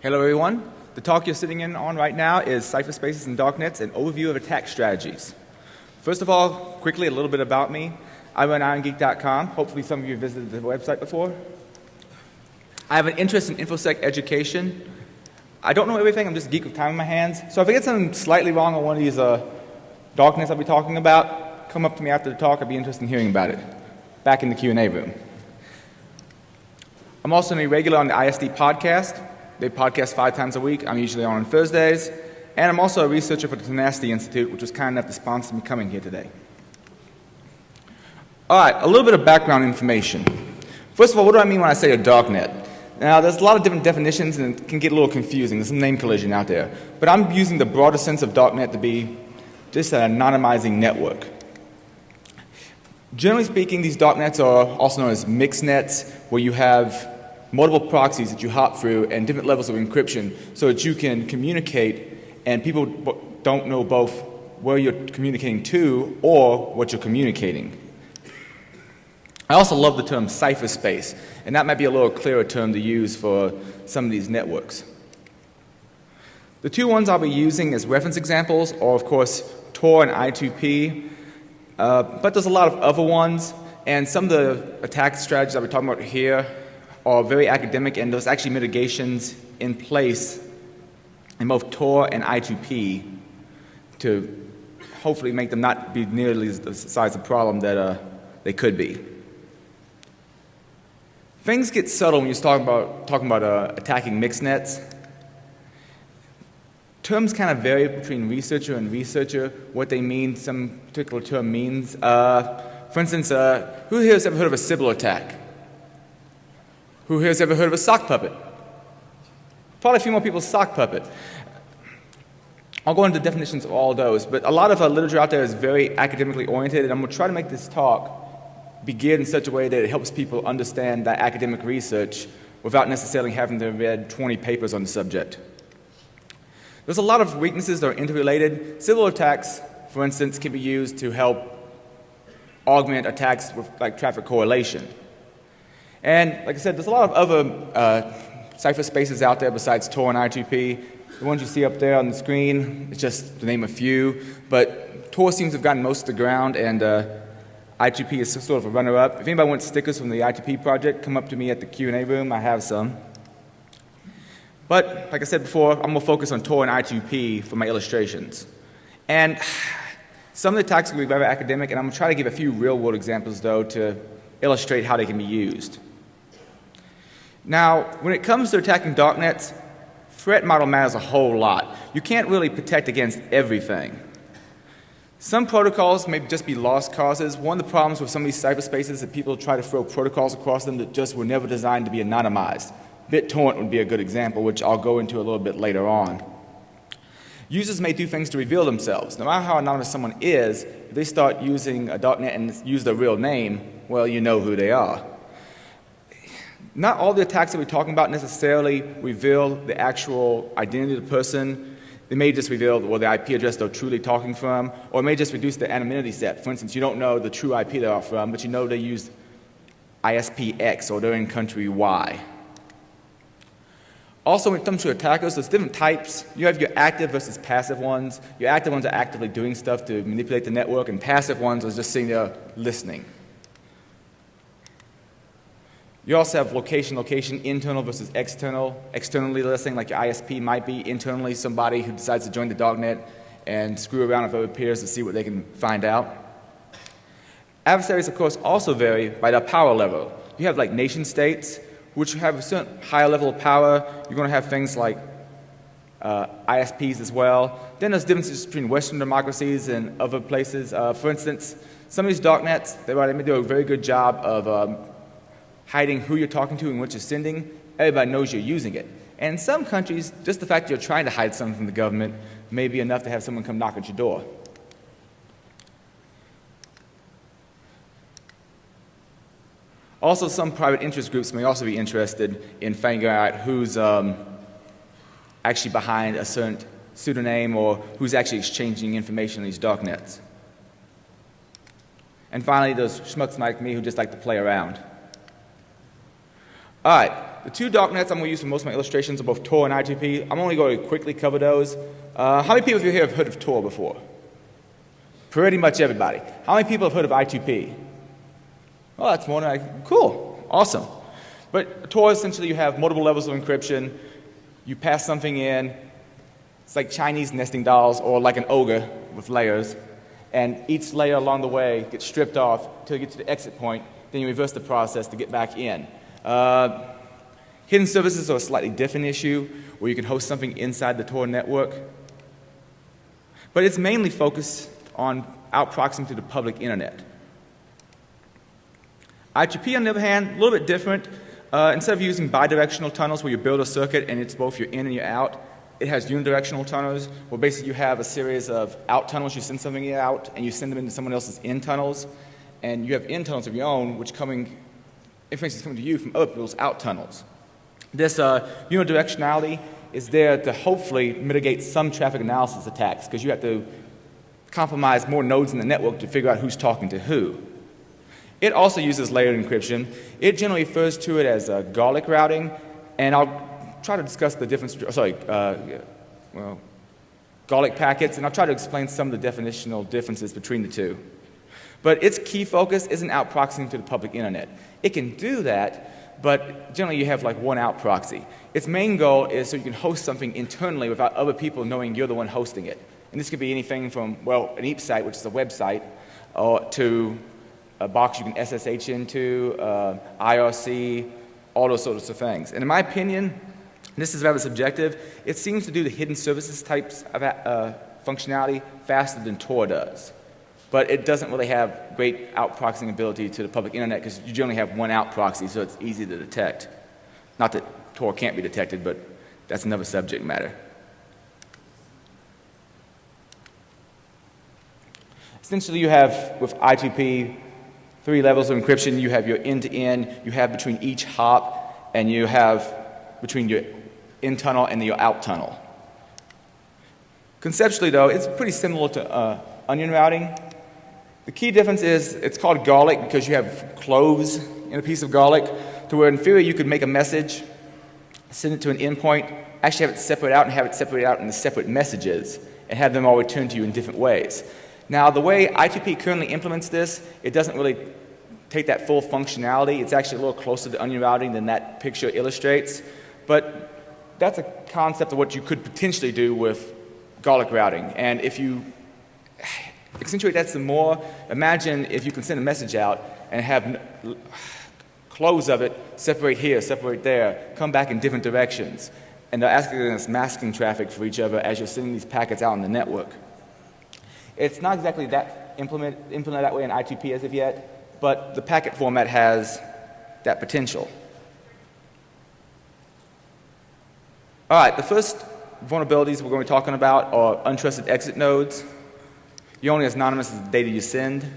Hello everyone. The talk you're sitting in on right now is Cipherspaces and Darknets, an overview of attack strategies. First of all, quickly a little bit about me. I run Irongeek.com. Hopefully some of you have visited the website before. I have an interest in InfoSec education. I don't know everything, I'm just a geek with time in my hands. So if I get something slightly wrong on one of these darknets I'll be talking about, come up to me after the talk, I'd be interested in hearing about it. Back in the Q&A room. I'm also an irregular on the ISD podcast. They podcast 5 times a week. I'm usually on Thursdays. And I'm also a researcher for the Tenacity Institute, which was kind enough to sponsor me coming here today. All right, a little bit of background information. First of all, what do I mean when I say a darknet? Now, there's a lot of different definitions, and it can get a little confusing. There's some name collision out there. But I'm using the broader sense of darknet to be just an anonymizing network. Generally speaking, these darknets are also known as mixed nets, where you have multiple proxies that you hop through and different levels of encryption so that you can communicate and people don't know both where you're communicating to or what you're communicating. I also love the term cypherspace, and that might be a little clearer term to use for some of these networks. The two ones I'll be using as reference examples are, of course, Tor and I2P, but there's a lot of other ones, and some of the attack strategies I'll be talking about here are very academic, and there's actually mitigations in place in both Tor and I2P to hopefully make them not be nearly the size of the problem that they could be. Things get subtle when you're talking about attacking mixed nets. Terms kind of vary between researcher and researcher, what they mean, some particular term means. For instance, who here has ever heard of a Sybil attack? Who here has ever heard of a sock puppet? Probably a few more people sock puppet. I'll go into definitions of all those, but a lot of literature out there is very academically oriented, and I'm going to try to make this talk be geared in such a way that it helps people understand that academic research without necessarily having to read 20 papers on the subject. There's a lot of weaknesses that are interrelated. Sybil attacks, for instance, can be used to help augment attacks with traffic correlation. And like I said, there's a lot of other cypherspaces out there besides Tor and I2P. The ones you see up there on the screen, it's just to name a few. But Tor seems to have gotten most of the ground, and I2P is sort of a runner-up. If anybody wants stickers from the I2P project, come up to me at the Q&A room. I have some. But like I said before, I'm going to focus on Tor and I2P for my illustrations. And some of the attacks will be very academic, and I'm going to try to give a few real-world examples, though, to illustrate how they can be used. Now, when it comes to attacking darknets, threat model matters a whole lot. You can't really protect against everything. Some protocols may just be lost causes. One of the problems with some of these cyberspaces is that people try to throw protocols across them that just were never designed to be anonymized. Bittorrent would be a good example, which I'll go into a little bit later on. Users may do things to reveal themselves. No matter how anonymous someone is, if they start using a darknet and use their real name, well, you know who they are. Not all the attacks that we're talking about necessarily reveal the actual identity of the person. They may just reveal the IP address they're truly talking from, or it may just reduce the anonymity set. For instance, you don't know the true IP they're from, but you know they use ISP X or they're in country Y. Also, when it comes to attackers, there's different types. You have your active versus passive ones. Your active ones are actively doing stuff to manipulate the network, and passive ones are just sitting there listening. You also have location, internal versus external. Externally listening, like your ISP might be. Internally, somebody who decides to join the darknet and screw around with other peers to see what they can find out. Adversaries, of course, also vary by their power level. You have like nation states, which have a certain higher level of power. You're going to have things like ISPs as well. Then there's differences between Western democracies and other places. For instance, some of these darknets, they may do a very good job of hiding who you're talking to and what you're sending. Everybody knows you're using it. And in some countries, just the fact that you're trying to hide something from the government may be enough to have someone come knock at your door. Also, some private interest groups may also be interested in figuring out who's actually behind a certain pseudonym or who's actually exchanging information in these darknets. And finally, there's schmucks like me who just like to play around. All right, the two darknets I'm going to use for most of my illustrations are both Tor and I2P. I'm only going to quickly cover those. How many people here have heard of Tor before? Pretty much everybody. How many people have heard of I2P? Oh, that's more than cool, awesome. But Tor, essentially, you have multiple levels of encryption. You pass something in. It's like Chinese nesting dolls or like an ogre with layers. And each layer along the way gets stripped off until you get to the exit point. Then you reverse the process to get back in. Hidden services are a slightly different issue where you can host something inside the Tor network. But it's mainly focused on outproxying to the public internet. I2P, on the other hand, a little bit different. Instead of using bidirectional tunnels where you build a circuit and it's both your in and your out, it has unidirectional tunnels where basically you have a series of out tunnels. You send something out and you send them into someone else's in tunnels. And you have in tunnels of your own, which information is coming to you from other people's out tunnels. This unidirectionality is there to hopefully mitigate some traffic analysis attacks because you have to compromise more nodes in the network to figure out who's talking to who. It also uses layered encryption. It generally refers to it as garlic routing, and I'll try to discuss the difference, garlic packets, and I'll try to explain some of the definitional differences between the two. But its key focus isn't outproxying to the public internet. It can do that, but generally you have like one out proxy. Its main goal is so you can host something internally without other people knowing you're the one hosting it. And this could be anything from, well, an EAP site, which is a website, to a box you can SSH into, IRC, all those sorts of things. And in my opinion, this is rather subjective, it seems to do the hidden services types of functionality faster than Tor does. But it doesn't really have great outproxying ability to the public internet because you generally have one out proxy, so it's easy to detect. Not that Tor can't be detected, but that's another subject matter. Essentially, you have, with I2P, 3 levels of encryption. You have your end-to-end, you have between each hop, and you have between your in tunnel and your out tunnel. Conceptually, though, it's pretty similar to onion routing. The key difference is it's called garlic because you have cloves in a piece of garlic, to where in theory you could make a message, send it to an endpoint, actually have it separate out and have it separate out into separate messages and have them all return to you in different ways. Now, the way I2P currently implements this, it doesn't really take that full functionality. It's actually a little closer to onion routing than that picture illustrates. But that's a concept of what you could potentially do with garlic routing. And if you accentuate that some more, imagine if you can send a message out and have cloves of it separate here, separate there, come back in different directions. And they're asking us masking traffic for each other as you're sending these packets out on the network. It's not exactly that implemented that way in I2P as of yet, but the packet format has that potential. All right, the first vulnerabilities we're going to be talking about are untrusted exit nodes. You're only as anonymous as the data you send.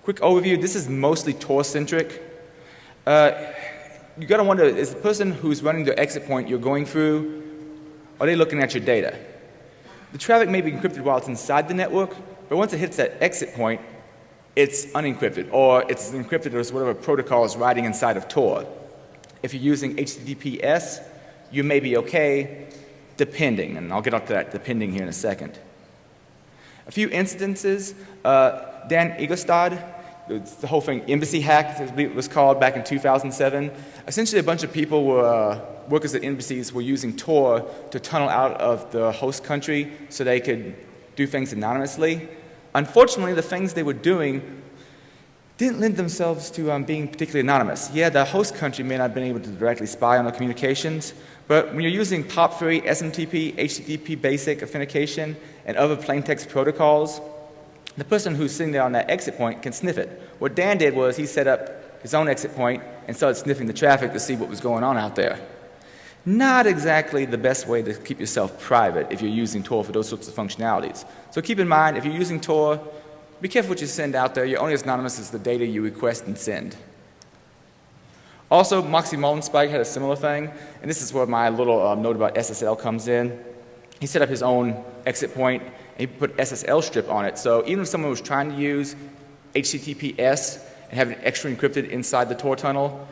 Quick overview, this is mostly Tor-centric. You got to wonder, is the person who's running the exit point you're going through, are they looking at your data? The traffic may be encrypted while it's inside the network, but once it hits that exit point, it's unencrypted, or it's encrypted as whatever protocol is riding inside of Tor. If you're using HTTPS, you may be okay, depending, and I'll get up to that depending here in a second. A few instances, Dan Egerstad, the whole thing, embassy hack, as it was called back in 2007. Essentially, a bunch of people were, workers at embassies were using Tor to tunnel out of the host country so they could do things anonymously. Unfortunately, the things they were doing didn't lend themselves to being particularly anonymous. Yeah, the host country may not have been able to directly spy on the communications, but when you're using POP3, SMTP, HTTP basic authentication, and other plaintext protocols, the person who's sitting there on that exit point can sniff it. What Dan did was he set up his own exit point and started sniffing the traffic to see what was going on out there. Not exactly the best way to keep yourself private if you're using Tor for those sorts of functionalities. So keep in mind, if you're using Tor, be careful what you send out there. You're only as anonymous as the data you request and send. Also, Moxie Mullenspike had a similar thing, and this is where my little note about SSL comes in. He set up his own exit point, and he put SSL strip on it. So even if someone was trying to use HTTPS and have it extra encrypted inside the Tor tunnel,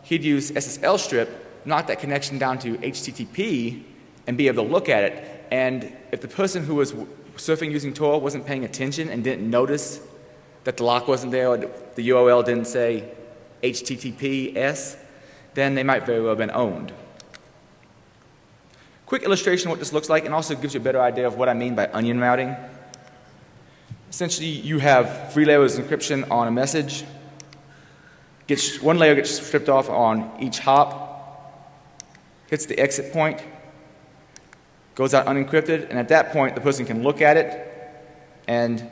he'd use SSL strip, knock that connection down to HTTP, and be able to look at it. And if the person who was surfing using Tor wasn't paying attention and didn't notice that the lock wasn't there or the URL didn't say HTTPS, then they might very well have been owned. Quick illustration of what this looks like, and also gives you a better idea of what I mean by onion routing. Essentially, you have 3 layers of encryption on a message. One layer gets stripped off on each hop, hits the exit point, goes out unencrypted, and at that point, the person can look at it and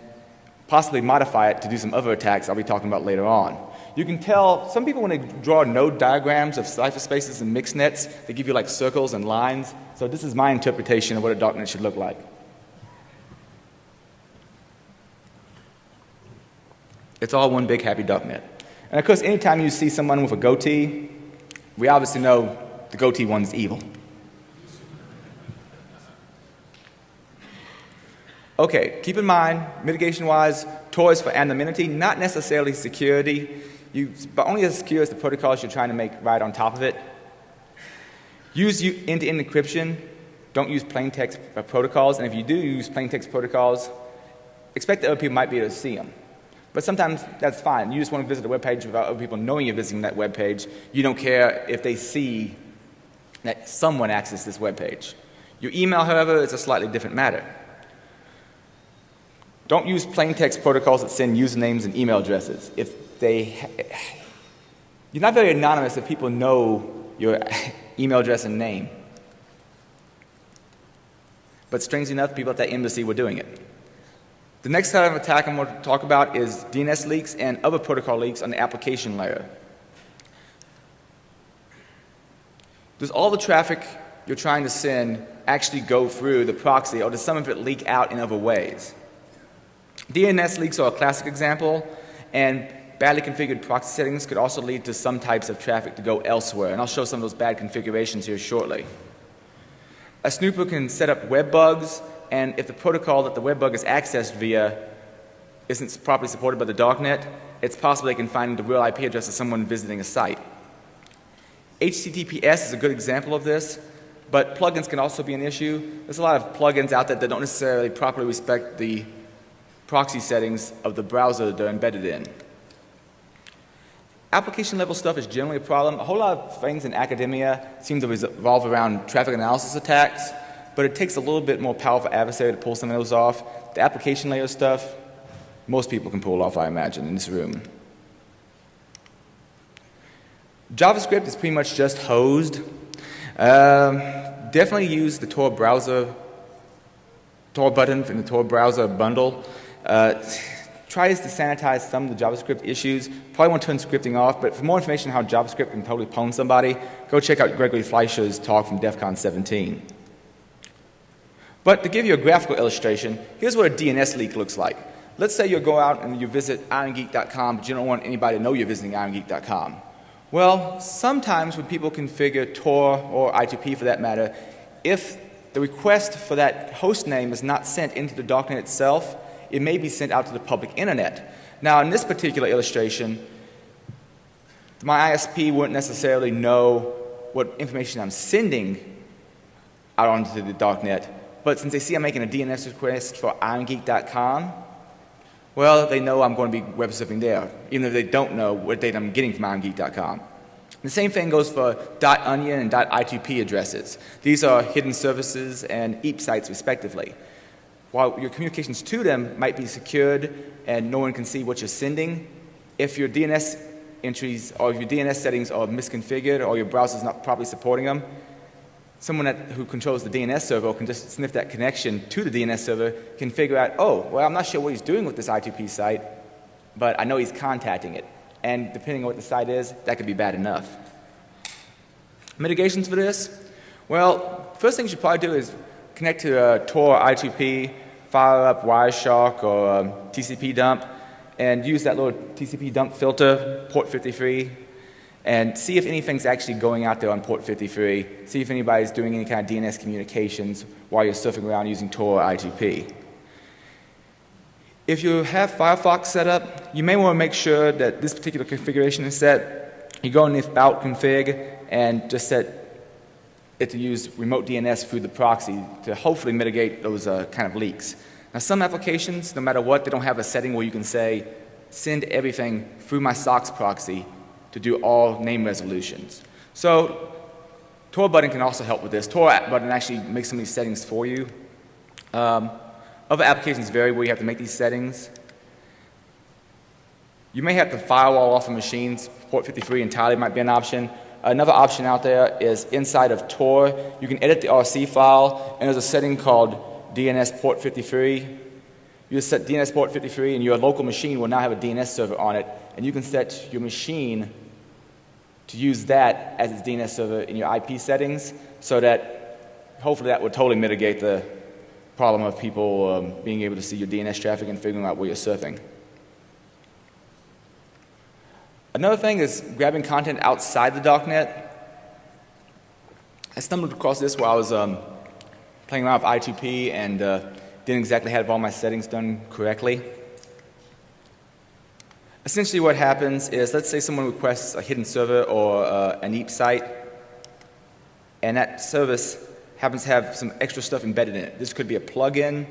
possibly modify it to do some other attacks I'll be talking about later on. You can tell, some people when they draw node diagrams of Cipherspaces and mixed nets, they give you like circles and lines. So this is my interpretation of what a darknet should look like. It's all one big happy darknet. And of course, anytime you see someone with a goatee, we obviously know the goatee one's evil. Okay, keep in mind, mitigation-wise, Tor is for anonymity, not necessarily security, but only as secure as the protocols you're trying to make right on top of it. Use end-to-end encryption. Don't use plain text protocols, and if you do use plain text protocols, expect that other people might be able to see them. But sometimes that's fine. You just want to visit a web page without other people knowing you're visiting that web page. You don't care if they see that someone accessed this web page. Your email, however, is a slightly different matter. Don't use plain text protocols that send usernames and email addresses. You're not very anonymous if people know your email address and name. But strangely enough, people at that embassy were doing it. The next kind of attack I'm going to talk about is DNS leaks and other protocol leaks on the application layer. Does all the traffic you're trying to send actually go through the proxy, or does some of it leak out in other ways? DNS leaks are a classic example, and badly configured proxy settings could also lead to some types of traffic to go elsewhere, and I'll show some of those bad configurations here shortly. A snooper can set up web bugs, and if the protocol that the web bug is accessed via isn't properly supported by the Darknet, it's possible they can find the real IP address of someone visiting a site. HTTPS is a good example of this, but plugins can also be an issue. There's a lot of plugins out there that don't necessarily properly respect the proxy settings of the browser that they're embedded in. Application level stuff is generally a problem. A whole lot of things in academia seem to revolve around traffic analysis attacks, but it takes a little bit more powerful adversary to pull some of those off. The application layer stuff, most people can pull off, I imagine, in this room. JavaScript is pretty much just hosed. Definitely use the Tor browser, Tor button in the Tor browser bundle. Tries to sanitize some of the JavaScript issues. Probably want to turn scripting off, but for more information on how JavaScript can totally pwn somebody, go check out Gregory Fleischer's talk from DEFCON 17. But to give you a graphical illustration, here's what a DNS leak looks like. Let's say you go out and you visit Irongeek.com, but you don't want anybody to know you're visiting Irongeek.com. Well, sometimes when people configure Tor or I2P for that matter, if the request for that host name is not sent into the Darknet itself, it may be sent out to the public internet. Now, in this particular illustration, my ISP wouldn't necessarily know what information I'm sending out onto the Darknet, but since they see I'm making a DNS request for Irongeek.com, well, they know I'm going to be web surfing there, even if they don't know what data I'm getting from Irongeek.com. The same thing goes for .onion and .I2P addresses. These are hidden services and EAP sites, respectively. While your communications to them might be secured and no one can see what you're sending, if your DNS entries or if your DNS settings are misconfigured or your browser is not properly supporting them, someone who controls the DNS server can just sniff that connection to the DNS server, can figure out, oh, well, I'm not sure what he's doing with this I2P site, but I know he's contacting it. And depending on what the site is, that could be bad enough. Mitigations for this? Well, first thing you should probably do is connect to Tor I2P, fire up Wireshark or TCP dump, and use that little TCP dump filter, port 53, and see if anything's actually going out there on port 53. See if anybody's doing any kind of DNS communications while you're surfing around using Tor I2P. If you have Firefox set up, you may want to make sure that this particular configuration is set. you go in the about config and just set it to use remote DNS through the proxy to hopefully mitigate those kind of leaks. Now, some applications, no matter what, they don't have a setting where you can say, send everything through my SOCKS proxy to do all name resolutions. So Tor button can also help with this. Tor button actually makes some of these settings for you. Other applications vary where you have to make these settings. You may have to firewall off of machines. Port 53 entirely might be an option. Another option out there is inside of Tor, you can edit the RC file, and there's a setting called DNS port 53. You just set DNS port 53, and your local machine will now have a DNS server on it, and you can set your machine to use that as its DNS server in your IP settings, so that hopefully that would totally mitigate the problem of people being able to see your DNS traffic and figuring out where you're surfing. Another thing is grabbing content outside the Darknet. I stumbled across this while I was playing around with I2P and didn't exactly have all my settings done correctly. Essentially what happens is, let's say someone requests a hidden server or an EAP site, and that service happens to have some extra stuff embedded in it. This could be a plugin.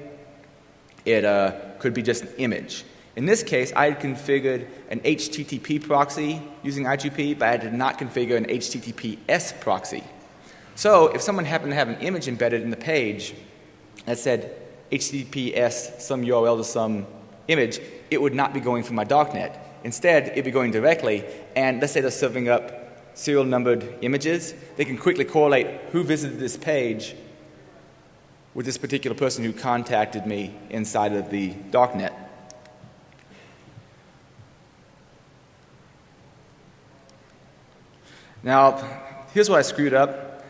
It could be just an image. In this case, I had configured an HTTP proxy using I2P, but I did not configure an HTTPS proxy. So if someone happened to have an image embedded in the page that said HTTPS, some URL to some image, it would not be going through my Darknet. Instead, it would be going directly, and let's say they're serving up serial numbered images, they can quickly correlate who visited this page with this particular person who contacted me inside of the Darknet. Now, here's what I screwed up.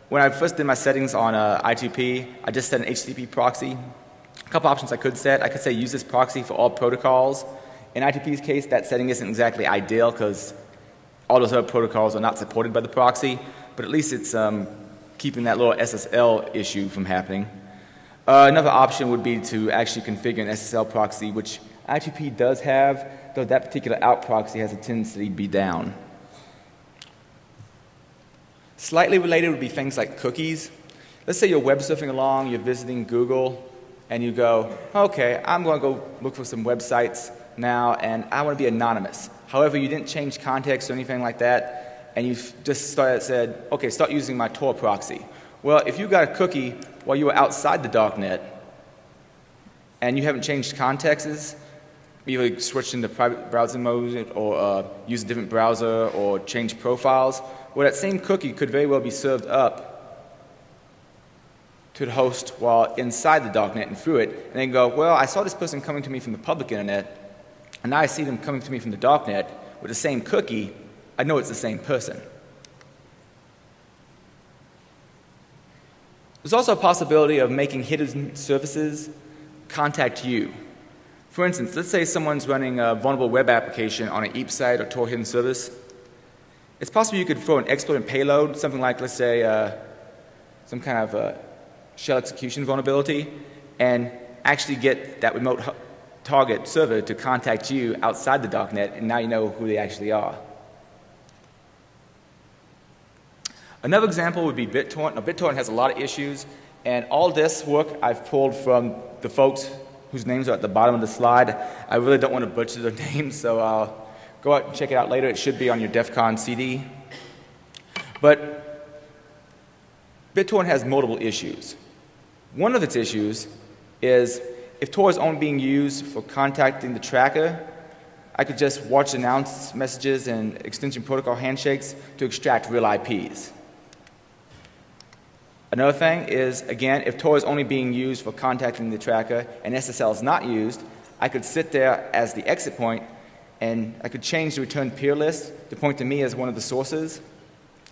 When I first did my settings on I2P, I just set an HTTP proxy. A couple options I could set. I could say use this proxy for all protocols. In I2P's case, that setting isn't exactly ideal because all those other protocols are not supported by the proxy, but at least it's keeping that little SSL issue from happening. Another option would be to actually configure an SSL proxy, which I2P does have, though that particular out proxy has a tendency to be down. Slightly related would be things like cookies. Let's say you're web surfing along, you're visiting Google, and you go, okay, I'm going to go look for some websites now, and I want to be anonymous. However, you didn't change context or anything like that, and you just said, okay, start using my Tor proxy. Well, if you got a cookie while you were outside the Darknet, and you haven't changed contexts, either switched into private browsing mode or use a different browser or change profiles, well, that same cookie could very well be served up to the host while inside the Darknet and through it, and then go, well, I saw this person coming to me from the public internet, and now I see them coming to me from the Darknet with the same cookie. I know it's the same person. There's also a possibility of making hidden services contact you. For instance, let's say someone's running a vulnerable web application on an EAP site or Tor hidden service. It's possible you could throw an exploit and payload, something like, let's say, some kind of shell execution vulnerability, and actually get that remote target server to contact you outside the Darknet, and now you know who they actually are. Another example would be Bittorrent. Now, Bittorrent has a lot of issues, and all this work I've pulled from the folks whose names are at the bottom of the slide. I really don't want to butcher their names, so I'll go out and check it out later. It should be on your DEFCON CD. But Bittorrent has multiple issues. One of its issues is if Tor is only being used for contacting the tracker, I could just watch announce messages and extension protocol handshakes to extract real IPs. Another thing is, again, if Tor is only being used for contacting the tracker and SSL is not used, I could sit there as the exit point and I could change the return peer list to point to me as one of the sources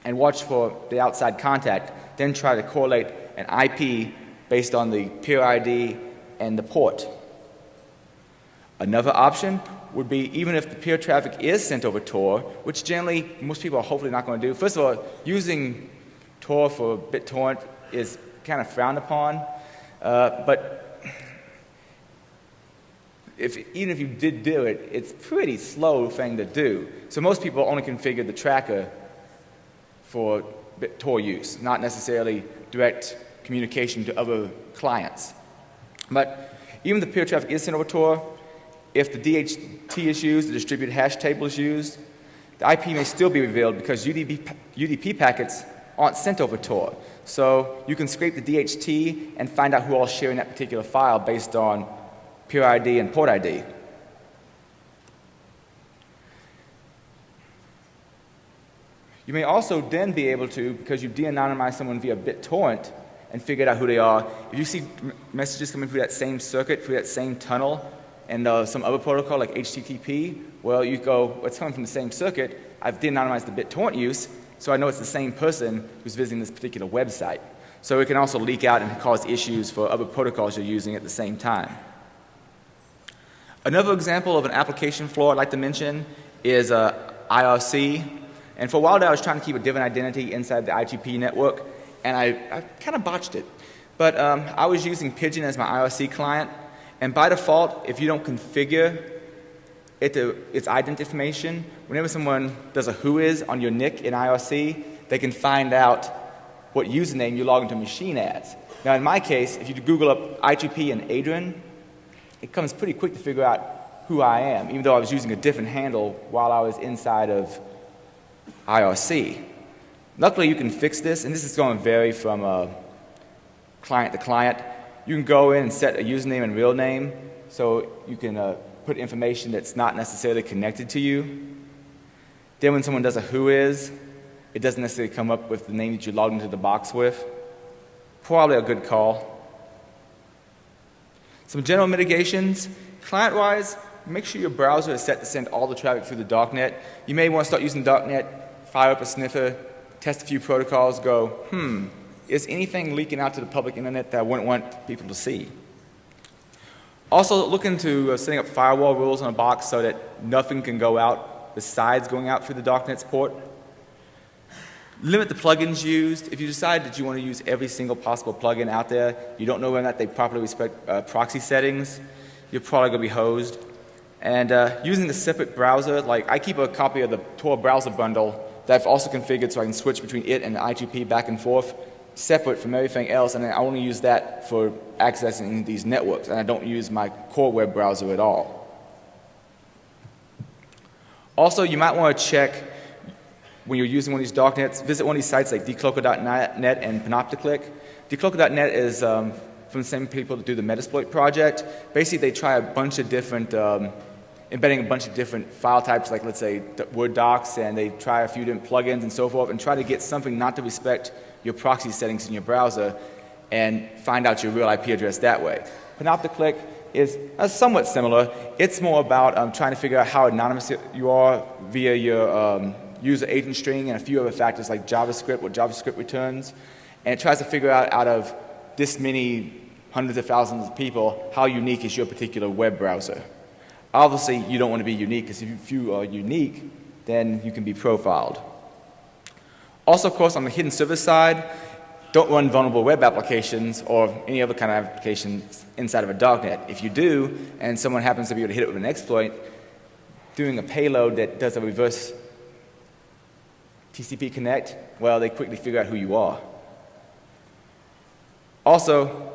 and watch for the outside contact, then try to correlate an IP based on the peer ID and the port. Another option would be, even if the peer traffic is sent over Tor, which generally most people are hopefully not going to do. First of all, using Tor for BitTorrent is kind of frowned upon, but even if you did do it, it's a pretty slow thing to do. So most people only configure the tracker for Tor use, not necessarily direct communication to other clients. But even if the peer traffic is sent over Tor, if the DHT is used, the distributed hash table is used, the IP may still be revealed because UDP packets aren't sent over Tor. So you can scrape the DHT and find out who all is sharing that particular file based on peer ID and port ID. You may also then be able to, because you de-anonymize someone via BitTorrent and figured out who they are, if you see messages coming through that same circuit, through that same tunnel, and some other protocol like HTTP, well, you go, it's coming from the same circuit. I've de-anonymized the BitTorrent use, so I know it's the same person who's visiting this particular website. So it can also leak out and cause issues for other protocols you're using at the same time. Another example of an application flaw I'd like to mention is IRC. And for a while there, I was trying to keep a different identity inside the I2P network, and I kind of botched it. But I was using Pigeon as my IRC client, and by default, if you don't configure its ident information, whenever someone does a whois on your NIC in IRC, they can find out what username you log into a machine as. Now, in my case, if you Google up I2P and Adrian, it comes pretty quick to figure out who I am, even though I was using a different handle while I was inside of IRC. Luckily, you can fix this, and this is going to vary from client to client. You can go in and set a username and real name, so you can put information that's not necessarily connected to you. Then when someone does a whois, it doesn't necessarily come up with the name that you logged into the box with. Probably a good call. Some general mitigations. Client-wise, make sure your browser is set to send all the traffic through the Darknet. You may want to start using Darknet, fire up a sniffer, test a few protocols, go, is anything leaking out to the public internet that I wouldn't want people to see? Also, look into setting up firewall rules on a box so that nothing can go out besides going out through the Darknet's port. Limit the plugins used. If you decide that you want to use every single possible plugin out there, you don't know whether or not they properly respect proxy settings, you're probably going to be hosed. And using a separate browser, like I keep a copy of the Tor browser bundle that I've also configured so I can switch between it and the I2P back and forth, separate from everything else, and I only use that for accessing these networks, and I don't use my core web browser at all. Also, you might want to check when you're using one of these darknets, visit one of these sites like decloaker.net and Panopticlick. Decloaker.net is from the same people that do the Metasploit project. Basically, they try a bunch of different, embedding a bunch of different file types, like let's say Word docs, and they try a few different plugins and so forth, and try to get something not to respect your proxy settings in your browser and find out your real IP address that way. Panopticlick is somewhat similar. It's more about trying to figure out how anonymous you are via your user agent string and a few other factors like JavaScript, what JavaScript returns. And it tries to figure out of this many hundreds of thousands of people, how unique is your particular web browser. Obviously, you don't want to be unique, because if you are unique, then you can be profiled. Also, of course, on the hidden server side, don't run vulnerable web applications or any other kind of applications inside of a darknet. If you do, and someone happens to be able to hit it with an exploit, doing a payload that does a reverse TCP connect, well, they quickly figure out who you are. Also,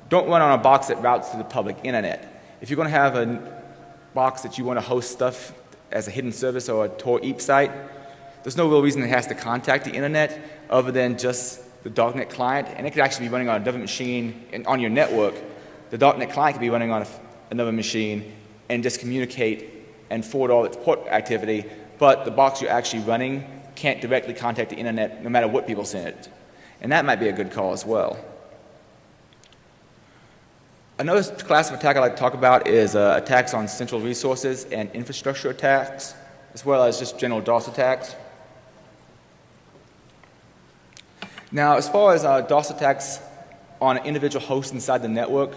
don't run on a box that routes to the public internet. If you're going to have a box that you want to host stuff as a hidden service or a Tor EAP site, there's no real reason it has to contact the internet other than just the Darknet client, and it could actually be running on a different machine on your network. The Darknet client could be running on another machine and just communicate and forward all its port activity, but the box you're actually running can't directly contact the internet no matter what people send it. And that might be a good call as well. Another class of attack I like to talk about is attacks on central resources and infrastructure attacks, as well as just general DOS attacks. Now, as far as DOS attacks on an individual host inside the network,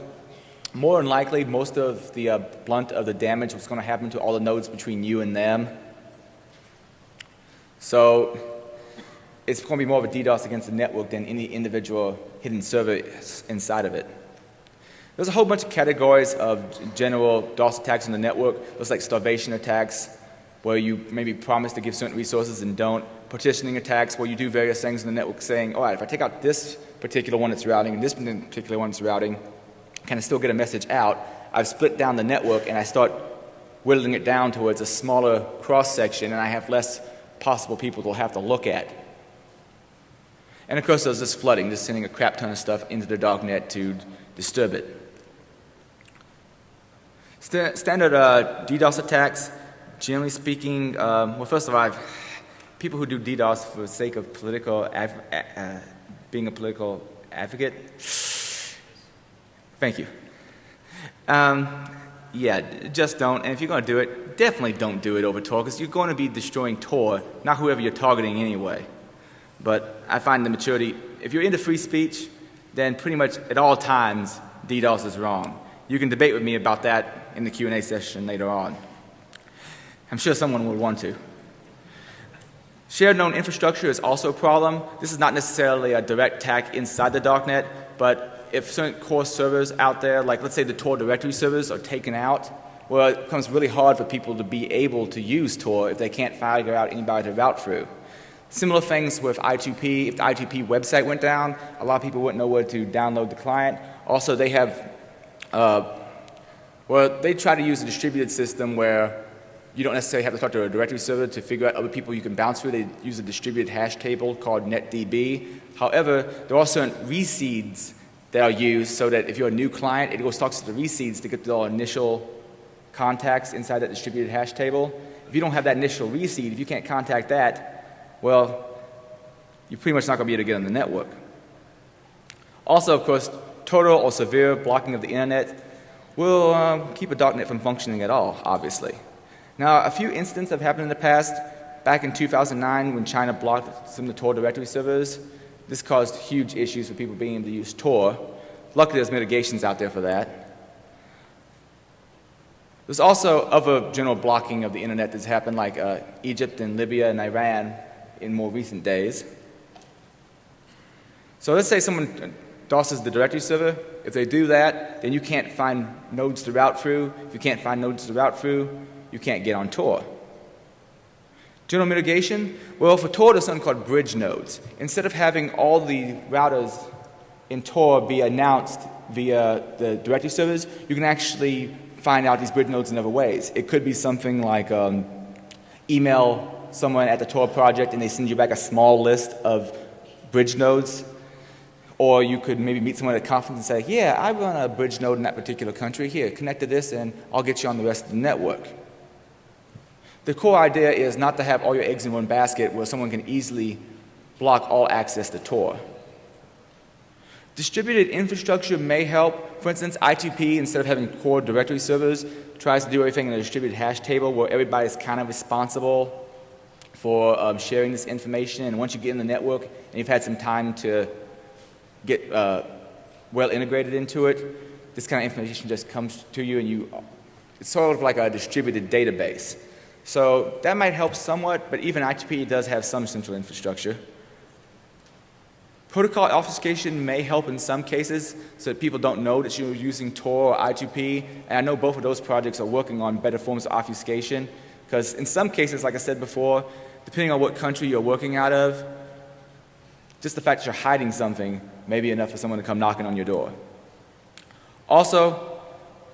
more than likely, most of the blunt of the damage was going to happen to all the nodes between you and them. So it's going to be more of a DDoS against the network than any individual hidden server inside of it. There's a whole bunch of categories of general DOS attacks on the network. There's like starvation attacks, where you maybe promise to give certain resources and don't. Partitioning attacks, where you do various things in the network saying, all right, if I take out this particular one that's routing and this particular one that's routing, can I still get a message out? I've split down the network and I start whittling it down towards a smaller cross-section, and I have less possible people to have to look at. And of course, there's this flooding, just sending a crap ton of stuff into the darknet to disturb it. Standard DDoS attacks, generally speaking, well, first of all, people who do DDoS for the sake of being a political advocate, thank you. Yeah, just don't. And if you're going to do it, definitely don't do it over Tor, because you're going to be destroying Tor, not whoever you're targeting anyway. But I find the maturity, if you're into free speech, then pretty much at all times, DDoS is wrong. You can debate with me about that in the Q&A session later on. I'm sure someone would want to. Shared known infrastructure is also a problem. This is not necessarily a direct attack inside the darknet, but if certain core servers out there, like let's say the Tor directory servers, are taken out, well, it becomes really hard for people to be able to use Tor if they can't figure out anybody to route through. Similar things with I2P. If the I2P website went down, a lot of people wouldn't know where to download the client. Also, they have, well, they try to use a distributed system where you don't necessarily have to talk to a directory server to figure out other people you can bounce through. They use a distributed hash table called netdb. However, there are certain reseeds that are used so that if you're a new client, it goes talks to the reseeds to get the initial contacts inside that distributed hash table. If you don't have that initial reseed, if you can't contact that, well, you're pretty much not going to be able to get on the network. Also, of course, total or severe blocking of the internet will keep a darknet from functioning at all, obviously. Now, a few instances have happened in the past. Back in 2009, when China blocked some of the Tor directory servers, this caused huge issues for people being able to use Tor. Luckily, there's mitigations out there for that. There's also other general blocking of the internet that's happened, like Egypt and Libya and Iran in more recent days. So let's say someone DOSes the directory server. If they do that, then you can't find nodes to route through. If you can't find nodes to route through, you can't get on Tor. General mitigation? Well, for Tor, there's something called bridge nodes. Instead of having all the routers in Tor be announced via the directory servers, you can actually find out these bridge nodes in other ways. It could be something like email someone at the Tor project and they send you back a small list of bridge nodes. Or you could maybe meet someone at a conference and say, yeah, I run a bridge node in that particular country. Here, connect to this and I'll get you on the rest of the network. The core idea is not to have all your eggs in one basket where someone can easily block all access to Tor. Distributed infrastructure may help. For instance, I2P, instead of having core directory servers, tries to do everything in a distributed hash table where everybody's kind of responsible for sharing this information. And once you get in the network and you've had some time to get well integrated into it, this kind of information just comes to you and it's sort of like a distributed database. So that might help somewhat, but even I2P does have some central infrastructure. Protocol obfuscation may help in some cases so that people don't know that you're using Tor or I2P, and I know both of those projects are working on better forms of obfuscation, because in some cases, like I said before, depending on what country you're working out of, just the fact that you're hiding something may be enough for someone to come knocking on your door. Also,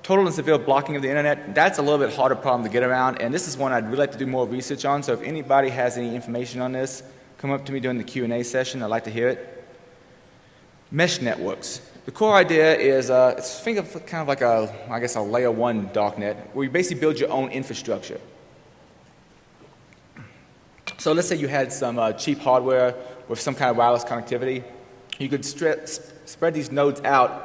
total and severe blocking of the internet, that's a little bit harder problem to get around, and this is one I'd really like to do more research on, so if anybody has any information on this, come up to me during the Q&A session. I'd like to hear it. Mesh networks. The core idea is, think of kind of like a layer 1 darknet, where you basically build your own infrastructure. So let's say you had some cheap hardware with some kind of wireless connectivity. You could spread these nodes out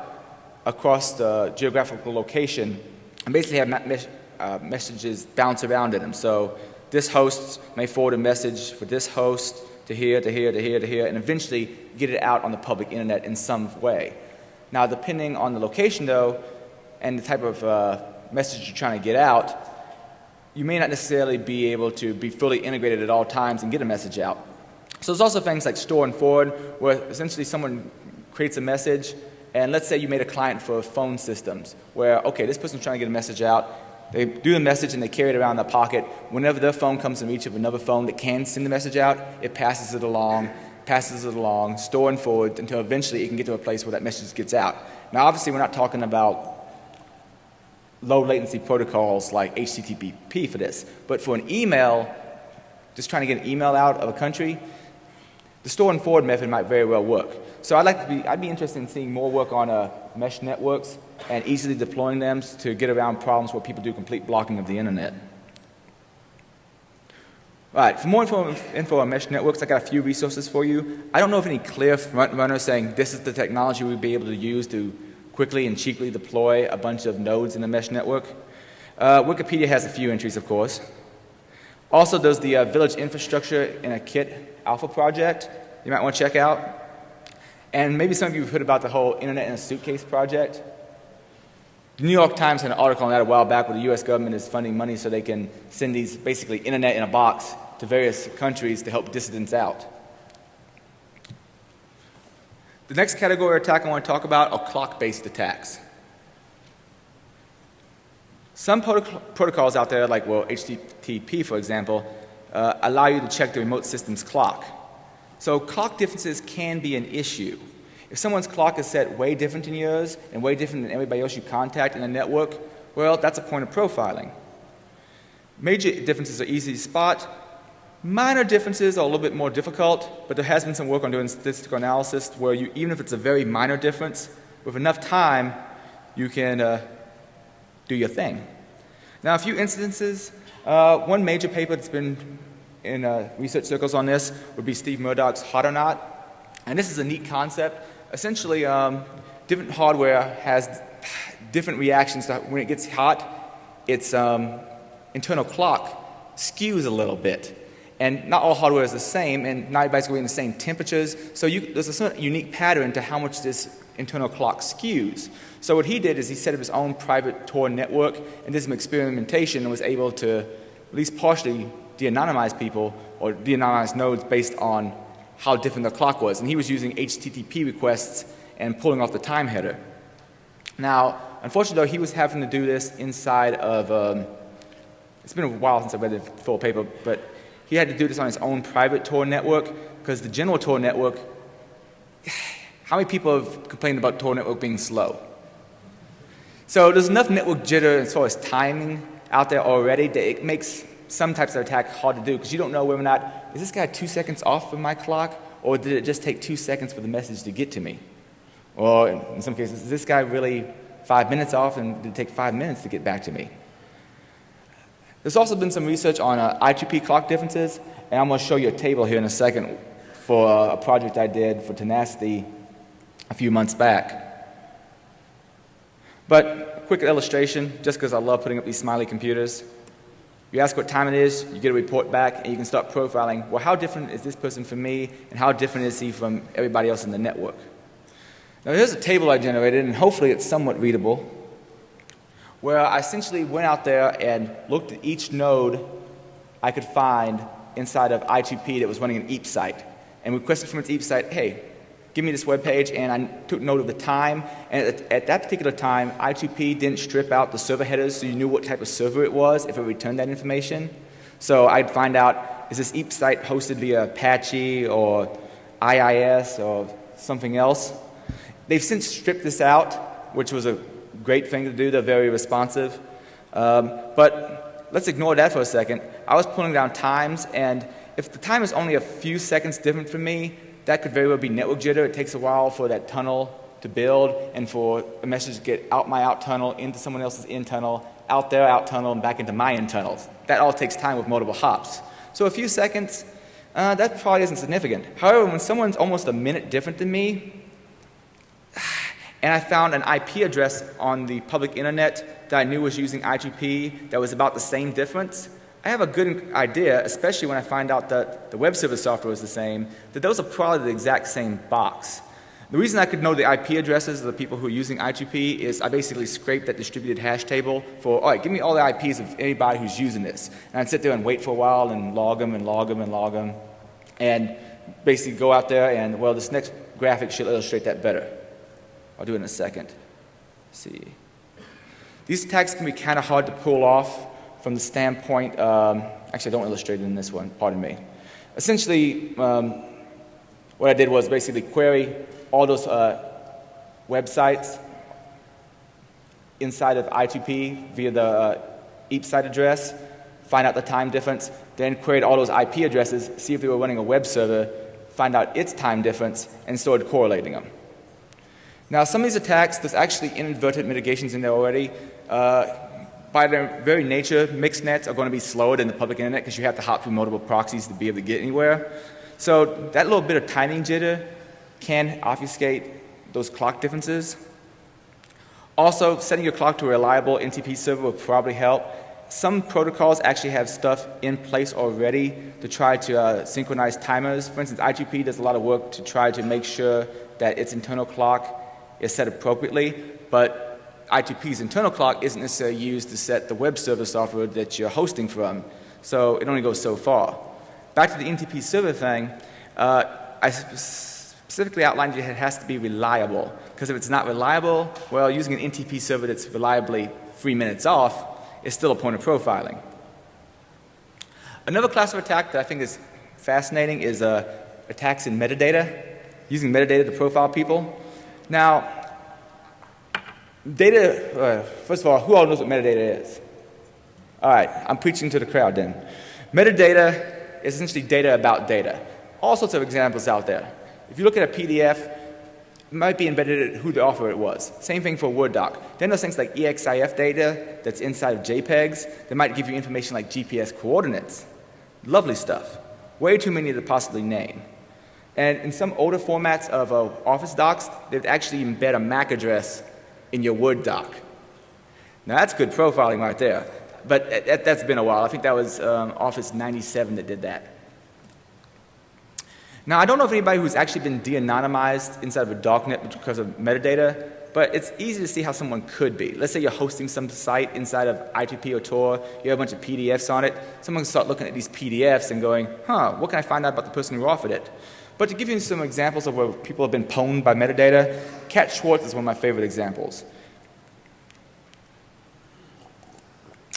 across the geographical location and basically have messages bounce around in them. So this host may forward a message for this host to here, to here, to here, to here, and eventually get it out on the public internet in some way. Now, depending on the location, though, and the type of message you're trying to get out, you may not necessarily be able to be fully integrated at all times and get a message out. So there's also things like store and forward, where essentially someone creates a message, And let's say you made a client for phone systems where, okay, this person's trying to get a message out. They do the message and they carry it around in their pocket. Whenever their phone comes in reach of another phone that can send the message out, it passes it along, store and forward until eventually it can get to a place where that message gets out. Now, obviously, we're not talking about low latency protocols like HTTP for this, but for an email, just trying to get an email out of a country, the store and forward method might very well work. So I'd be interested in seeing more work on mesh networks and easily deploying them to get around problems where people do complete blocking of the internet. All right, for more info on mesh networks, I got a few resources for you. I don't know of any clear front runner saying this is the technology we'd be able to use to quickly and cheaply deploy a bunch of nodes in a mesh network. Wikipedia has a few entries, of course. Also, there's the Village Infrastructure in a Kit Alpha project you might want to check out. And maybe some of you have heard about the whole Internet in a Suitcase project. The New York Times had an article on that a while back where the U.S. government is funding money so they can send these basically internet in a box to various countries to help dissidents out. The next category of attack I want to talk about are clock-based attacks. Some protocols out there, like HTTP, for example, allow you to check the remote system's clock. So clock differences can be an issue. If someone's clock is set way different than yours and way different than everybody else you contact in the network, well, that's a point of profiling. Major differences are easy to spot. Minor differences are a little bit more difficult, but there has been some work on doing statistical analysis where even if it's a very minor difference, with enough time, you can do your thing. Now, a few instances. One major paper that's been in research circles on this would be Steve Murdoch's Hot or Not. And this is a neat concept. Essentially, different hardware has different reactions to when it gets hot. Its internal clock skews a little bit. And not all hardware is the same, and not everybody's going to the same temperatures. So there's a certain unique pattern to how much this internal clock skews. So what he did is he set up his own private Tor network and did some experimentation and was able to at least partially de-anonymize people or de-anonymize nodes based on how different the clock was. And he was using HTTP requests and pulling off the time header. Now, unfortunately, though, he was having to do this inside of, it's been a while since I read the full paper, but he had to do this on his own private Tor network because the general Tor network, how many people have complained about Tor network being slow? So there's enough network jitter as far as timing out there already that it makes some types of attack hard to do because you don't know whether or not, is this guy 2 seconds off from my clock, or did it just take 2 seconds for the message to get to me? Or in some cases, is this guy really 5 minutes off and did it take 5 minutes to get back to me? There's also been some research on I2P clock differences, and I'm going to show you a table here in a second for a project I did for Tenacity a few months back. But a quick illustration, just because I love putting up these smiley computers. You ask what time it is, you get a report back, and you can start profiling, well, how different is this person from me, and how different is he from everybody else in the network? Now, here's a table I generated, and hopefully it's somewhat readable, where I essentially went out there and looked at each node I could find inside of I2P that was running an EAP site, and requested from its EAP site, hey, give me this web page, and I took note of the time, and at that particular time, I2P didn't strip out the server headers so you knew what type of server it was if it returned that information. So I'd find out, is this EAP site hosted via Apache or IIS or something else? They've since stripped this out, which was a great thing to do. They're very responsive. But let's ignore that for a second. I was pulling down times, and if the time is only a few seconds different from me, that could very well be network jitter. It takes a while for that tunnel to build and for a message to get out my out tunnel, into someone else's in tunnel, out their out tunnel, and back into my in tunnels. That all takes time with multiple hops. So a few seconds, that probably isn't significant. However, when someone's almost a minute different than me, and I found an IP address on the public internet that I knew was using I2P that was about the same difference, I have a good idea, especially when I find out that the web server software is the same, that those are probably the exact same box. The reason I could know the IP addresses of the people who are using I2P is I basically scraped that distributed hash table for, all right, give me all the IPs of anybody who's using this. And I'd sit there and wait for a while and log them and log them and log them, and basically go out there and, well, this next graphic should illustrate that better. I'll do it in a second. Let's see. These attacks can be kind of hard to pull off from the standpoint, actually I don't illustrate it in this one, pardon me. Essentially, what I did was basically query all those websites inside of I2P via the EAP site address, find out the time difference, then queried all those IP addresses, see if they were running a web server, find out its time difference, and started correlating them. Now, some of these attacks, there's actually inadvertent mitigations in there already. By their very nature, mixed nets are going to be slower than the public internet because you have to hop through multiple proxies to be able to get anywhere. So that little bit of timing jitter can obfuscate those clock differences. Also, setting your clock to a reliable NTP server will probably help. Some protocols actually have stuff in place already to try to synchronize timers. For instance, I2P does a lot of work to try to make sure that its internal clock is set appropriately, but I2P's internal clock isn't necessarily used to set the web server software that you're hosting from, so it only goes so far. Back to the NTP server thing, I specifically outlined that it has to be reliable, because if it's not reliable, well, using an NTP server that's reliably 3 minutes off is still a point of profiling. Another class of attack that I think is fascinating is attacks in metadata, using metadata to profile people. Now, data, first of all, who all knows what metadata is? All right, I'm preaching to the crowd then. Metadata is essentially data about data. All sorts of examples out there. If you look at a PDF, it might be embedded who the author it was. Same thing for a Word doc. Then there's things like EXIF data that's inside of JPEGs that might give you information like GPS coordinates. Lovely stuff. Way too many to possibly name. And in some older formats of Office docs, they'd actually embed a MAC address in your Word doc. Now that's good profiling right there. But that's been a while. I think that was Office 97 that did that. Now I don't know if anybody who's actually been de-anonymized inside of a Darknet because of metadata, but it's easy to see how someone could be. Let's say you're hosting some site inside of I2P or Tor, you have a bunch of PDFs on it, someone can start looking at these PDFs and going, huh, what can I find out about the person who offered it? But to give you some examples of where people have been pwned by metadata, Kat Schwartz is one of my favorite examples.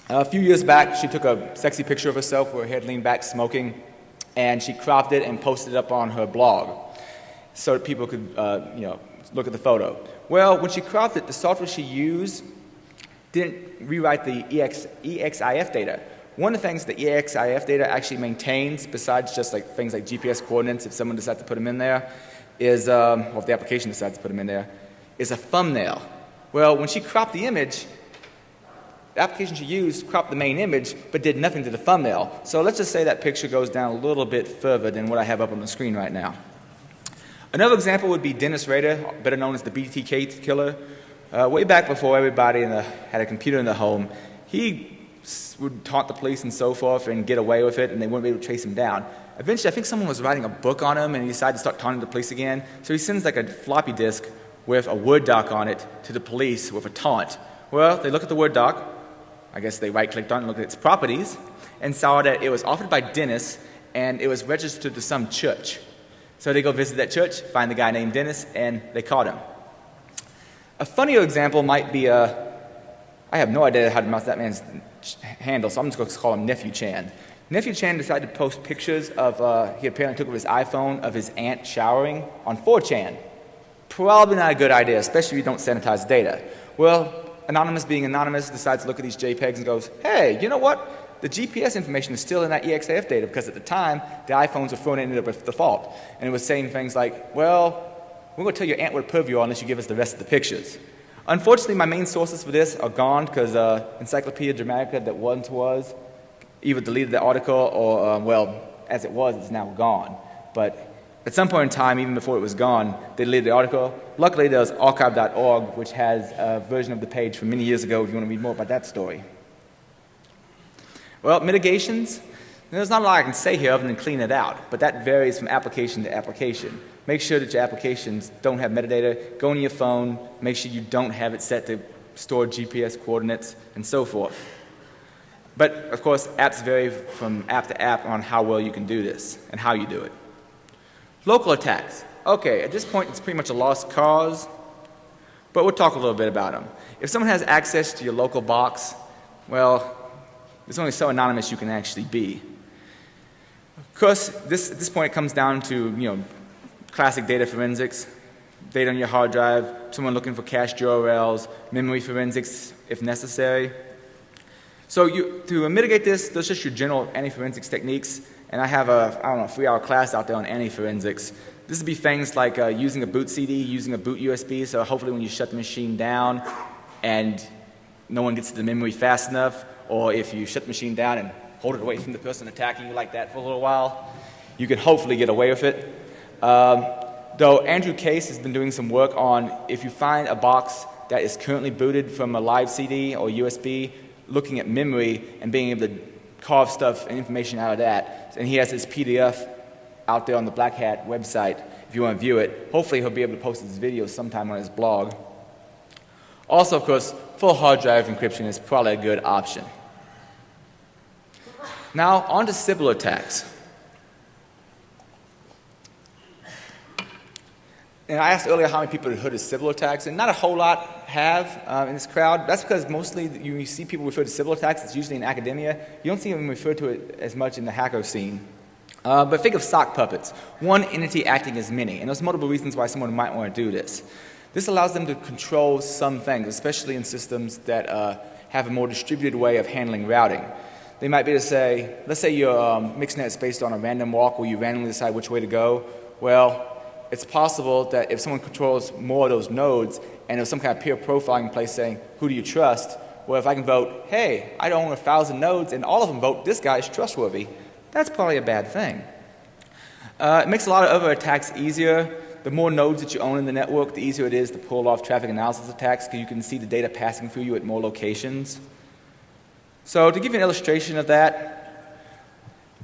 A few years back, she took a sexy picture of herself with her head leaned back smoking, and she cropped it and posted it up on her blog so that people could look at the photo. Well, when she cropped it, the software she used didn't rewrite the EXIF data. One of the things the EXIF data actually maintains, besides just like things like GPS coordinates, if someone decides to put them in there, is, or if the application decides to put them in there, is a thumbnail. Well, when she cropped the image, the application she used cropped the main image, but did nothing to the thumbnail. So let's just say that picture goes down a little bit further than what I have up on the screen right now. Another example would be Dennis Rader, better known as the BTK killer. Way back before everybody had a computer in their home, he would taunt the police and so forth and get away with it, and they wouldn't be able to trace him down. Eventually, I think someone was writing a book on him, and he decided to start taunting the police again. So he sends like a floppy disk with a Word doc on it to the police with a taunt. Well, they look at the Word doc. I guess they right-clicked on it and looked at its properties and saw that it was offered by Dennis and it was registered to some church. So they go visit that church, find the guy named Dennis, and they caught him. A funnier example might be, I have no idea how to pronounce that man's handle, so I'm just going to call him Nephew Chan. Nephew Chan decided to post pictures of, he apparently took with his iPhone, of his aunt showering on 4chan. Probably not a good idea, especially if you don't sanitize data. Well, Anonymous being anonymous decides to look at these JPEGs and goes, hey, you know what? The GPS information is still in that EXIF data because at the time, the iPhones were thrown in there by default. And it was saying things like, well, we're going to tell your aunt what a perv you are unless you give us the rest of the pictures. Unfortunately, my main sources for this are gone because Encyclopedia Dramatica that once was either deleted the article or, well, as it was, it's now gone. But at some point in time, even before it was gone, they deleted the article. Luckily, there's archive.org, which has a version of the page from many years ago if you want to read more about that story. Well, mitigations. There's not a lot I can say here other than clean it out, but that varies from application to application. Make sure that your applications don't have metadata. Go on your phone. Make sure you don't have it set to store GPS coordinates and so forth. But, of course, apps vary from app to app on how well you can do this and how you do it. Local attacks. Okay, at this point it's pretty much a lost cause. but we'll talk a little bit about them. If someone has access to your local box, well, there's only so anonymous you can actually be. Of course, at this point it comes down to classic data forensics, data on your hard drive, someone looking for cached URLs, memory forensics if necessary. So to mitigate this, those are just your general anti-forensics techniques, and I have a 3-hour class out there on anti-forensics. This would be things like using a boot CD, using a boot USB, so hopefully when you shut the machine down and no one gets to the memory fast enough, or if you shut the machine down and hold it away from the person attacking you like that for a little while, you can hopefully get away with it. Though Andrew Case has been doing some work on if you find a box that is currently booted from a live CD or USB, looking at memory and being able to carve stuff and information out of that. And he has his PDF out there on the Black Hat website if you want to view it. Hopefully he'll be able to post his video sometime on his blog. Also, of course, full hard drive encryption is probably a good option. Now, on to Sybil attacks. And I asked earlier how many people had heard of Sybil attacks, and not a whole lot have in this crowd. That's because mostly you see people refer to Sybil attacks, it's usually in academia. You don't see them refer to it as much in the hacker scene. But think of sock puppets, one entity acting as many, and there's multiple reasons why someone might want to do this. This allows them to control some things, especially in systems that have a more distributed way of handling routing. They might be to say, let's say your mixnet is based on a random walk where you randomly decide which way to go. Well, it's possible that if someone controls more of those nodes and there's some kind of peer profiling in place saying, who do you trust? Well, if I can vote, hey, I own 1,000 nodes and all of them vote this guy is trustworthy, that's probably a bad thing. It makes a lot of other attacks easier. The more nodes that you own in the network, the easier it is to pull off traffic analysis attacks because you can see the data passing through you at more locations. So to give you an illustration of that,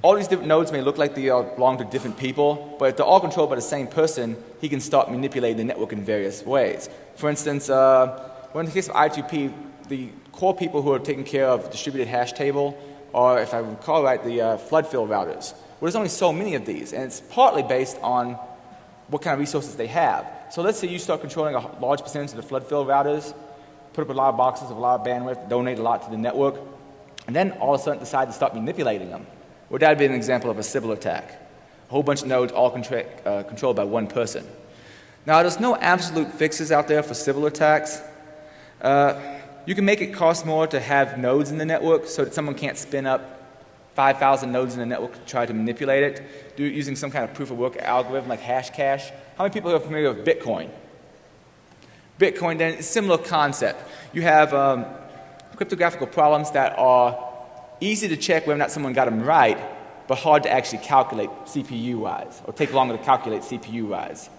all these different nodes may look like they belong to different people, but if they're all controlled by the same person, he can start manipulating the network in various ways. For instance, in the case of I2P, the core people who are taking care of distributed hash table are, if I recall right, the flood fill routers. Well, there's only so many of these, and it's partly based on what kind of resources they have. So let's say you start controlling a large percentage of the flood fill routers, put up a lot of boxes with a lot of bandwidth, donate a lot to the network, and then all of a sudden decide to start manipulating them. Well, that would be an example of a Sybil attack. A whole bunch of nodes all controlled by one person. Now, there's no absolute fixes out there for Sybil attacks. You can make it cost more to have nodes in the network so that someone can't spin up 5,000 nodes in the network to try to manipulate it, using some kind of proof-of-work algorithm like hash cache. How many people are familiar with Bitcoin? Bitcoin, then, is a similar concept. You have cryptographical problems that are easy to check whether or not someone got them right, but hard to actually calculate CPU-wise, or take longer to calculate CPU-wise.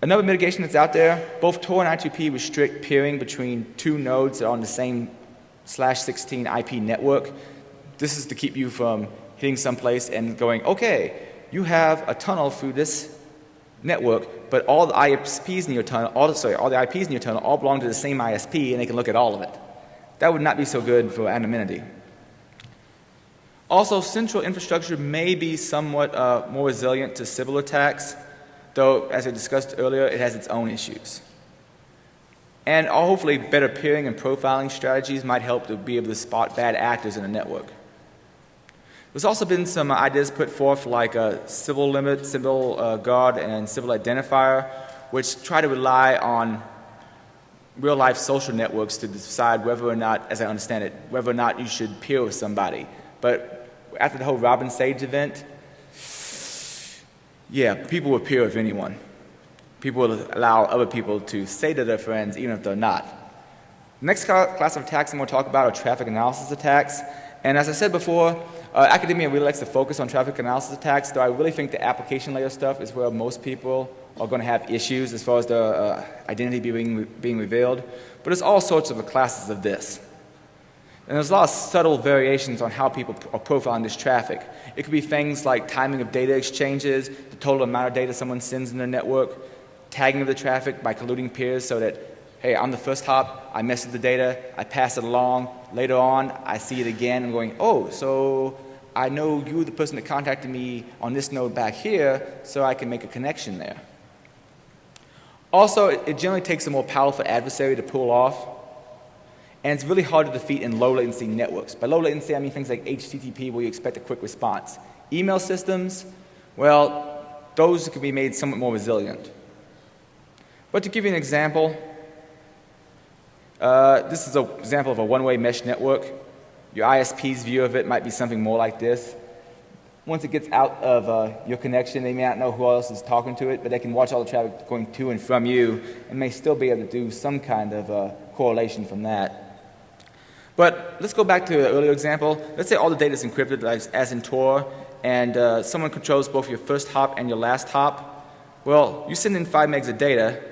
Another mitigation that's out there, both Tor and I2P restrict peering between two nodes that are on the same /16 IP network. This is to keep you from hitting someplace and going, okay, you have a tunnel through this network, but all the ISPs in your tunnel, all the IPs in your tunnel all belong to the same ISP, and they can look at all of it. That would not be so good for anonymity. Also, central infrastructure may be somewhat more resilient to Sybil attacks, though, as I discussed earlier, it has its own issues. And hopefully better peering and profiling strategies might help to be able to spot bad actors in a network. There's also been some ideas put forth like Sybil limit, Sybil guard, and Sybil identifier, which try to rely on real-life social networks to decide whether or not, as I understand it, whether or not you should peer with somebody. But after the whole Robin Sage event, yeah, people will peer with anyone. People will allow other people to say to their friends, even if they're not. The next class of attacks I'm going to talk about are traffic analysis attacks. And as I said before, academia really likes to focus on traffic analysis attacks, though I really think the application layer stuff is where most people are going to have issues as far as the identity being revealed. But there's all sorts of classes of this. And there's a lot of subtle variations on how people are profiling this traffic. It could be things like timing of data exchanges, the total amount of data someone sends in their network, tagging of the traffic by colluding peers so that, hey, I'm the first hop, I mess with the data, I pass it along, later on I see it again, I'm going, oh, so I know you were the person that contacted me on this node back here, so I can make a connection there. Also, it generally takes a more powerful adversary to pull off, and it's really hard to defeat in low latency networks. By low latency, I mean things like HTTP where you expect a quick response. Email systems, well, those can be made somewhat more resilient. But to give you an example, this is an example of a one-way mesh network. Your ISP's view of it might be something more like this. Once it gets out of your connection, they may not know who else is talking to it, but they can watch all the traffic going to and from you and may still be able to do some kind of correlation from that. But let's go back to the earlier example. Let's say all the data is encrypted, like as in Tor, and someone controls both your first hop and your last hop. Well, you send in 5 megs of data.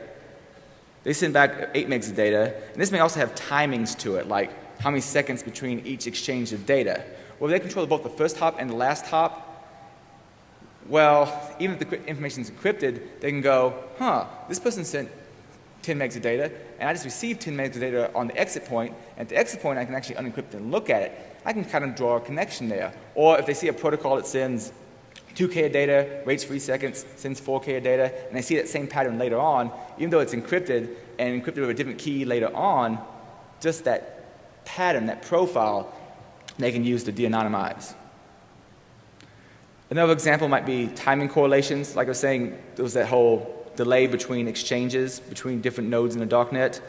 They send back 8 megs of data. And this may also have timings to it, like how many seconds between each exchange of data. Well, if they control both the first hop and the last hop, well, even if the information is encrypted, they can go, this person sent 10 megs of data, and I just received 10 megs of data on the exit point, and at the exit point I can actually unencrypt and look at it. I can kind of draw a connection there. Or if they see a protocol that sends 2K of data, waits 3 seconds, sends 4K of data, and they see that same pattern later on, even though it's encrypted and encrypted with a different key later on, just that pattern, that profile, they can use to de-anonymize. Another example might be timing correlations. Like I was saying, there was that whole delay between exchanges, between different nodes in the Darknet.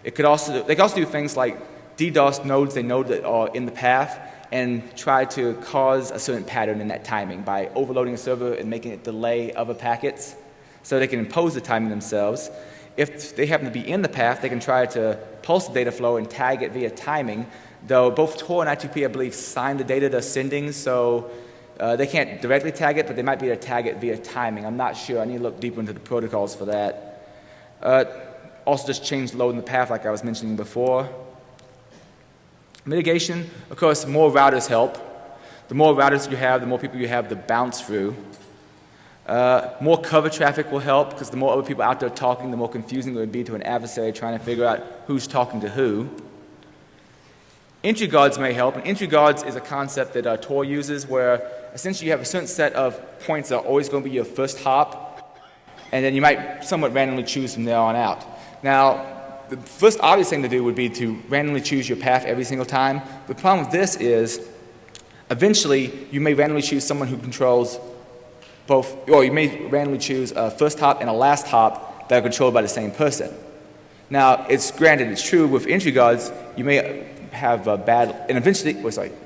They could also do things like DDoS nodes they know that are in the path and try to cause a certain pattern in that timing by overloading a server and making it delay other packets so they can impose the timing themselves. If they happen to be in the path, they can try to pulse the data flow and tag it via timing, though both Tor and I2P, I believe, sign the data they're sending, so they can't directly tag it, but they might be able to tag it via timing. I'm not sure. I need to look deeper into the protocols for that. Also just change the load in the path like I was mentioning before. Mitigation, of course, more routers help. The more routers you have, the more people you have to bounce through. More cover traffic will help because the more other people out there talking, the more confusing it would be to an adversary trying to figure out who's talking to who. Entry guards may help, and entry guards is a concept that Tor uses where essentially you have a certain set of points that are always going to be your first hop, and then you might somewhat randomly choose from there on out. Now, the first obvious thing to do would be to randomly choose your path every single time. The problem with this is eventually you may randomly choose someone who controls both, or you may randomly choose a first hop and a last hop that are controlled by the same person. Now, it's granted, it's true with entry guards, you may have bad, and eventually,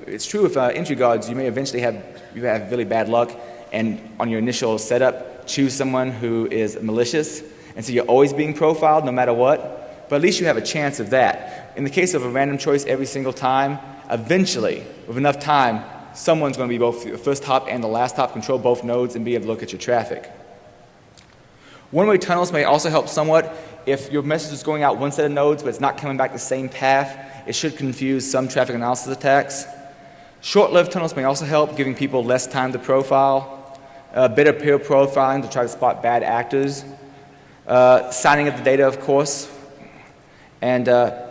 it's true with entry guards, you may eventually have really bad luck, and on your initial setup, choose someone who is malicious, and so you're always being profiled no matter what, but at least you have a chance of that. In the case of a random choice every single time, eventually, with enough time, someone's going to be both the first hop and the last hop, control both nodes, and be able to look at your traffic. One-way tunnels may also help somewhat. If your message is going out one set of nodes, but it's not coming back the same path, it should confuse some traffic analysis attacks. Short-lived tunnels may also help, giving people less time to profile. Better peer profiling to try to spot bad actors. Signing of the data, of course. And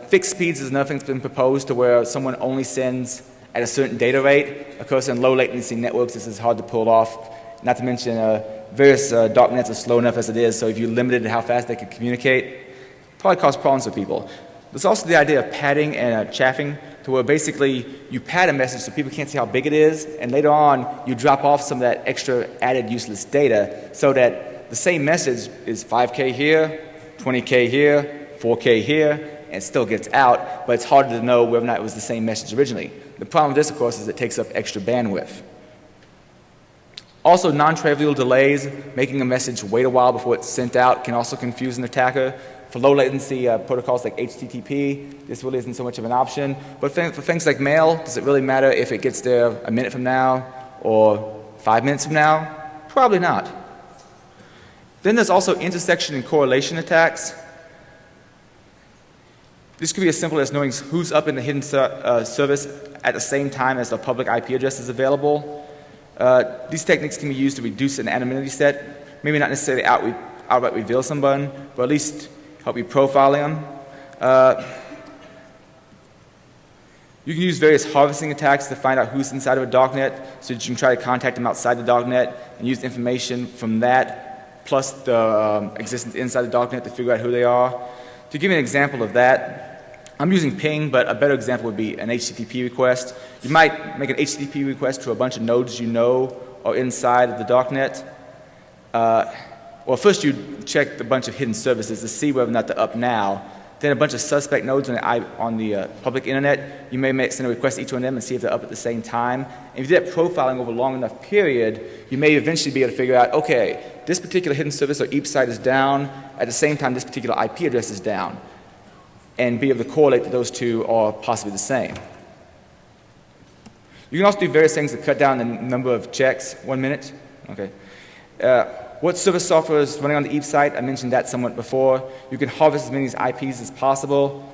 fixed speeds is another thing that's been proposed to where someone only sends at a certain data rate. Of course, in low latency networks, this is hard to pull off. Not to mention various darknets are slow enough as it is, so if you limited how fast they could communicate, it probably cause problems for people. There's also the idea of padding and chaffing, to where basically you pad a message so people can't see how big it is, and later on you drop off some of that extra added useless data so that the same message is 5K here, 20K here, 4K here, and it still gets out, but it's harder to know whether or not it was the same message originally. The problem with this, of course, is it takes up extra bandwidth. Also, non-trivial delays, making a message wait a while before it's sent out, can also confuse an attacker. For low latency protocols like HTTP, this really isn't so much of an option. But for things like mail, does it really matter if it gets there a minute from now or 5 minutes from now? Probably not. Then there's also intersection and correlation attacks. This could be as simple as knowing who's up in the hidden service at the same time as the public IP address is available. These techniques can be used to reduce an anonymity set. Maybe not necessarily outright reveal someone, but at least help you profiling them. You can use various harvesting attacks to find out who's inside of a darknet so that you can try to contact them outside the darknet and use information from that plus the existence inside the darknet to figure out who they are. To give you an example of that, I'm using ping, but a better example would be an HTTP request. You might make an HTTP request to a bunch of nodes you know are inside of the darknet. Well, first you check a bunch of hidden services to see whether or not they're up now. Then a bunch of suspect nodes on the public internet, you may send a request to each one of them and see if they're up at the same time. And if you do that profiling over a long enough period, you may eventually be able to figure out, okay, this particular hidden service or EAP site is down, at the same time this particular IP address is down, and be able to correlate that those two are possibly the same. You can also do various things to cut down the number of checks. 1 minute? Okay. What server software is running on the EAP site? I mentioned that somewhat before. You can harvest as many IPs as possible.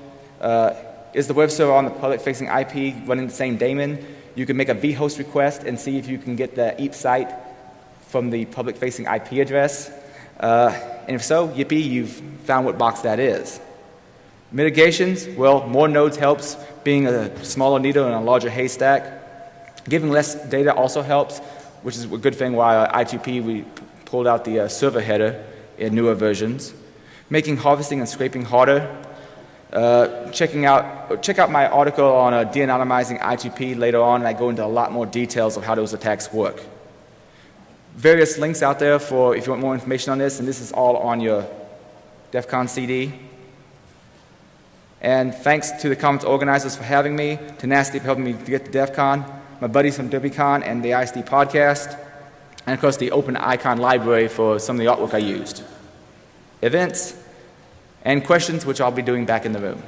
Is the web server on the public-facing IP running the same daemon? You can make a vhost request and see if you can get the EAP site from the public-facing IP address. And if so, yippee, you've found what box that is. Mitigations, well, more nodes helps. Being a smaller needle in a larger haystack. Giving less data also helps, which is a good thing why I2P we pulled out the server header in newer versions. Making harvesting and scraping harder. Check out my article on de-anonymizing I2P later on, and I go into a lot more details of how those attacks work. Various links out there for if you want more information on this, and this is all on your DEFCON CD. And thanks to the conference organizers for having me, Tenacity for helping me to get to DEFCON, my buddies from DerbyCon and the ISD podcast, and of course the open icon library for some of the artwork I used. Events and questions, which I'll be doing back in the room.